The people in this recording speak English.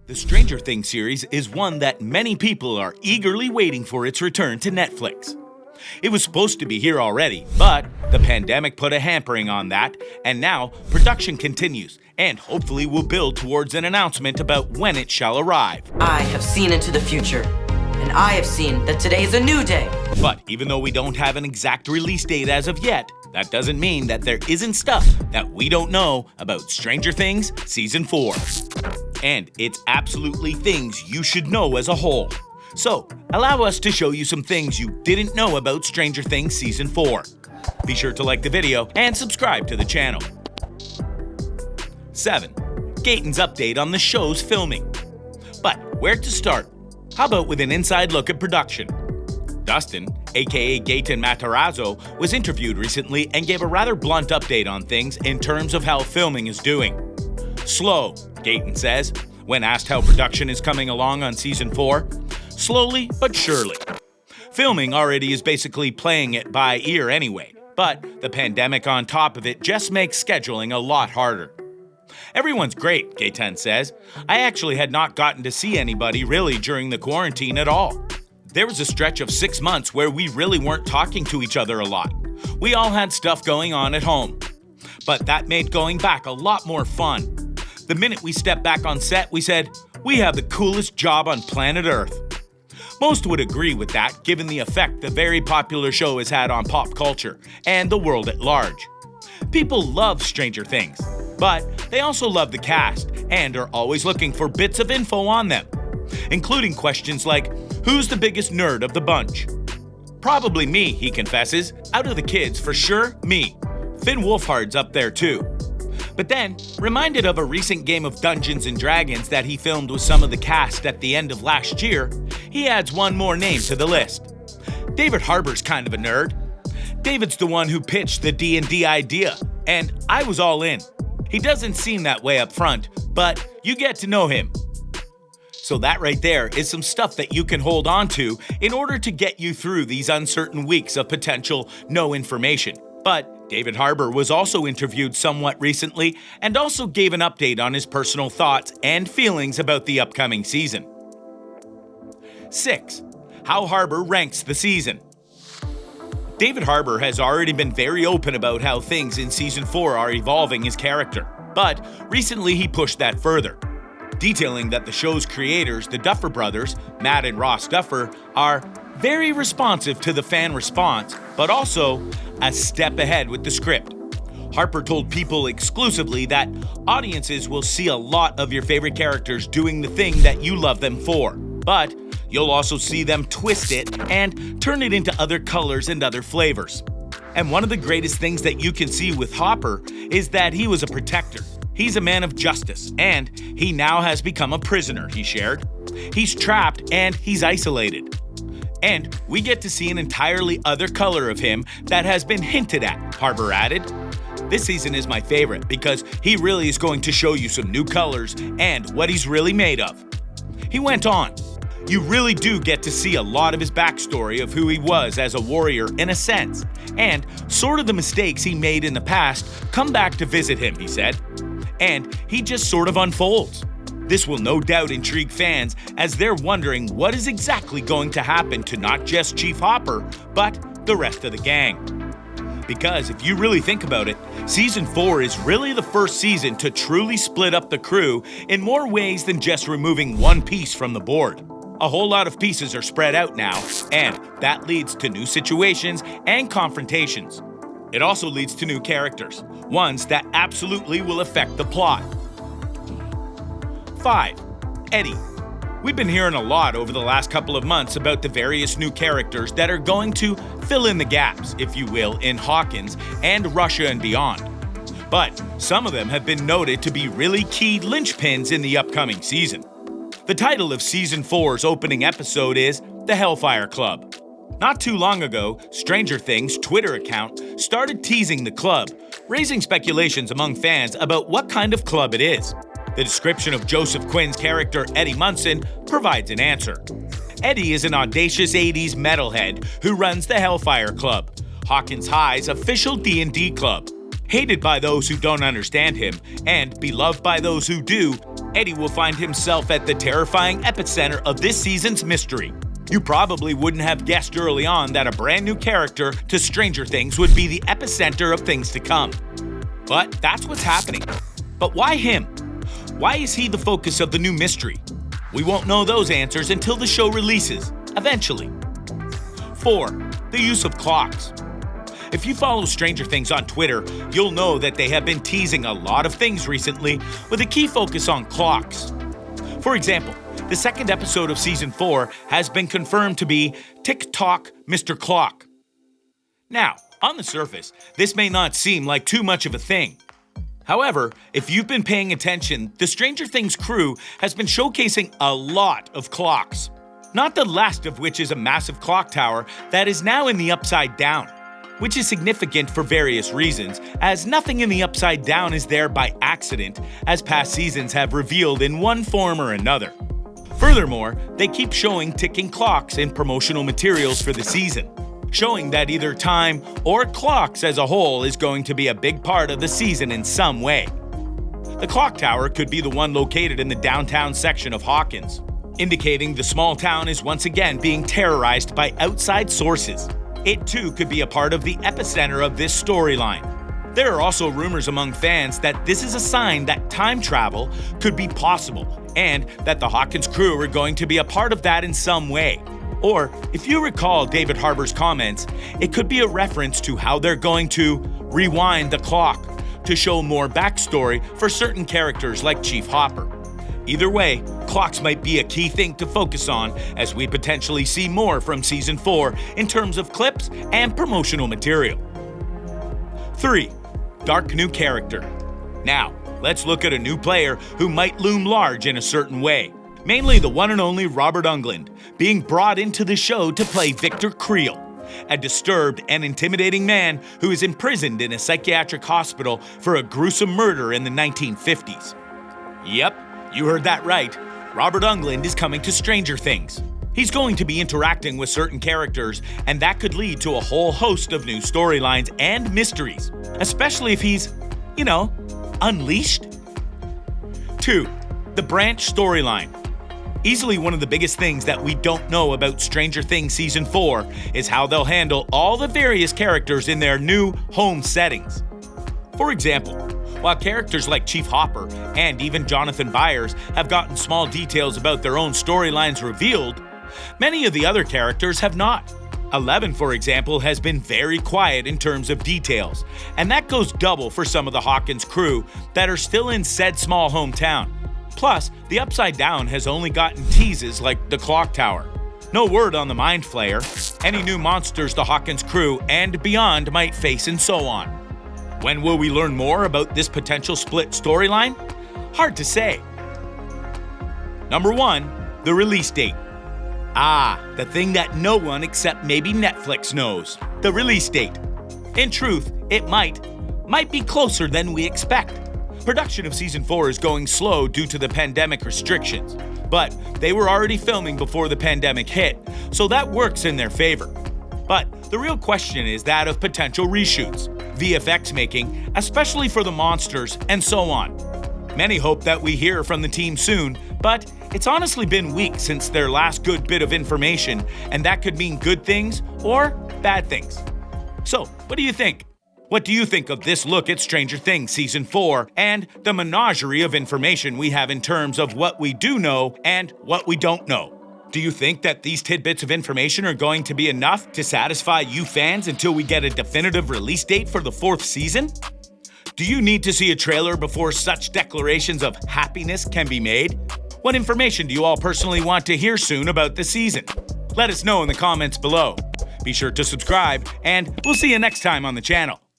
The Stranger Things series is one that many people are eagerly waiting for its return to Netflix. It was supposed to be here already, but the pandemic put a hampering on that, and now production continues and hopefully will build towards an announcement about when it shall arrive. I have seen into the future, and I have seen that today is a new day. But even though we don't have an exact release date as of yet, that doesn't mean that there isn't stuff that we don't know about Stranger Things Season 4. And it's absolutely things you should know as a whole. So, allow us to show you some things you didn't know about Stranger Things Season 4. Be sure to like the video and subscribe to the channel. 7. Gaten's update on the show's filming. But where to start? How about with an inside look at production? Dustin, aka Gaten Matarazzo, was interviewed recently and gave a rather blunt update on things in terms of how filming is doing. Slow, Gaten says, when asked how production is coming along on Season 4. Slowly but surely. Filming already is basically playing it by ear anyway, but the pandemic on top of it just makes scheduling a lot harder. Everyone's great, Gaten says. I actually had not gotten to see anybody really during the quarantine at all. There was a stretch of 6 months where we really weren't talking to each other a lot. We all had stuff going on at home. But that made going back a lot more fun. The minute we stepped back on set, we said, we have the coolest job on planet Earth. Most would agree with that, given the effect the very popular show has had on pop culture and the world at large. People love Stranger Things, but they also love the cast and are always looking for bits of info on them, including questions like, who's the biggest nerd of the bunch? Probably me, he confesses. Out of the kids, for sure, me. Finn Wolfhard's up there too. But then, reminded of a recent game of Dungeons & Dragons that he filmed with some of the cast at the end of last year, he adds one more name to the list. David Harbour's kind of a nerd. David's the one who pitched the D&D idea, and I was all in. He doesn't seem that way up front, but you get to know him. So that right there is some stuff that you can hold on to in order to get you through these uncertain weeks of potential no information. But David Harbour was also interviewed somewhat recently and also gave an update on his personal thoughts and feelings about the upcoming season. 6. How Harbour ranks the season. David Harbour has already been very open about how things in Season 4 are evolving his character, but recently he pushed that further, detailing that the show's creators, the Duffer Brothers, Matt and Ross Duffer, are very responsive to the fan response, but also a step ahead with the script. Harper told People exclusively that audiences will see a lot of your favorite characters doing the thing that you love them for, but you'll also see them twist it and turn it into other colors and other flavors. And one of the greatest things that you can see with Hopper is that he was a protector. He's a man of justice, and he now has become a prisoner, he shared. He's trapped and he's isolated. And we get to see an entirely other color of him that has been hinted at, Harbour added. This season is my favorite because he really is going to show you some new colors and what he's really made of. He went on, you really do get to see a lot of his backstory of who he was as a warrior in a sense, and sort of the mistakes he made in the past come back to visit him, he said. And he just sort of unfolds. This will no doubt intrigue fans as they're wondering what is exactly going to happen to not just Chief Hopper, but the rest of the gang. Because if you really think about it, Season 4 is really the first season to truly split up the crew in more ways than just removing one piece from the board. A whole lot of pieces are spread out now, and that leads to new situations and confrontations. It also leads to new characters, ones that absolutely will affect the plot. 5. Eddie. We've been hearing a lot over the last couple of months about the various new characters that are going to fill in the gaps, if you will, in Hawkins and Russia and beyond. But some of them have been noted to be really key linchpins in the upcoming season. The title of Season 4's opening episode is The Hellfire Club. Not too long ago, Stranger Things' Twitter account started teasing the club, raising speculations among fans about what kind of club it is. The description of Joseph Quinn's character Eddie Munson provides an answer. Eddie is an audacious 80s metalhead who runs the Hellfire Club, Hawkins High's official D&D club. Hated by those who don't understand him, and beloved by those who do, Eddie will find himself at the terrifying epicenter of this season's mystery. You probably wouldn't have guessed early on that a brand new character to Stranger Things would be the epicenter of things to come. But that's what's happening. But why him? Why is he the focus of the new mystery? We won't know those answers until the show releases, eventually. 4. The use of clocks. If you follow Stranger Things on Twitter, you'll know that they have been teasing a lot of things recently with a key focus on clocks. For example, the second episode of Season 4 has been confirmed to be Tick-Tock, Mr. Clock. Now, on the surface, this may not seem like too much of a thing. However, if you've been paying attention, the Stranger Things crew has been showcasing a lot of clocks. Not the last of which is a massive clock tower that is now in the Upside Down, which is significant for various reasons, as nothing in the Upside Down is there by accident, as past seasons have revealed in one form or another. Furthermore, they keep showing ticking clocks in promotional materials for the season, showing that either time or clocks as a whole is going to be a big part of the season in some way. The clock tower could be the one located in the downtown section of Hawkins, indicating the small town is once again being terrorized by outside sources. It too could be a part of the epicenter of this storyline. There are also rumors among fans that this is a sign that time travel could be possible, and that the Hawkins crew are going to be a part of that in some way. Or, if you recall David Harbour's comments, it could be a reference to how they're going to rewind the clock to show more backstory for certain characters like Chief Hopper. Either way, clocks might be a key thing to focus on as we potentially see more from Season 4 in terms of clips and promotional material. 3. Dark new character. Now, let's look at a new player who might loom large in a certain way. Mainly the one and only Robert Englund, being brought into the show to play Victor Creel, a disturbed and intimidating man who is imprisoned in a psychiatric hospital for a gruesome murder in the 1950s. Yep, you heard that right. Robert Englund is coming to Stranger Things. He's going to be interacting with certain characters, and that could lead to a whole host of new storylines and mysteries, especially if he's, unleashed. 2. The branch storyline. Easily one of the biggest things that we don't know about Stranger Things Season 4 is how they'll handle all the various characters in their new home settings. For example, while characters like Chief Hopper and even Jonathan Byers have gotten small details about their own storylines revealed, many of the other characters have not. Eleven, for example, has been very quiet in terms of details, and that goes double for some of the Hawkins crew that are still in said small hometown. Plus, the Upside Down has only gotten teases like the clock tower. No word on the Mind Flayer, any new monsters the Hawkins crew and beyond might face, and so on. When will we learn more about this potential split storyline? Hard to say. Number 1, the release date. The thing that no one except maybe Netflix knows. The release date. In truth, it might be closer than we expect. Production of Season 4 is going slow due to the pandemic restrictions, but they were already filming before the pandemic hit, so that works in their favor. But the real question is that of potential reshoots, VFX making, especially for the monsters, and so on. Many hope that we hear from the team soon, but it's honestly been weeks since their last good bit of information, and that could mean good things or bad things. So, what do you think? What do you think of this look at Stranger Things Season 4 and the menagerie of information we have in terms of what we do know and what we don't know? Do you think that these tidbits of information are going to be enough to satisfy you fans until we get a definitive release date for the 4th season? Do you need to see a trailer before such declarations of happiness can be made? What information do you all personally want to hear soon about the season? Let us know in the comments below. Be sure to subscribe, and we'll see you next time on the channel.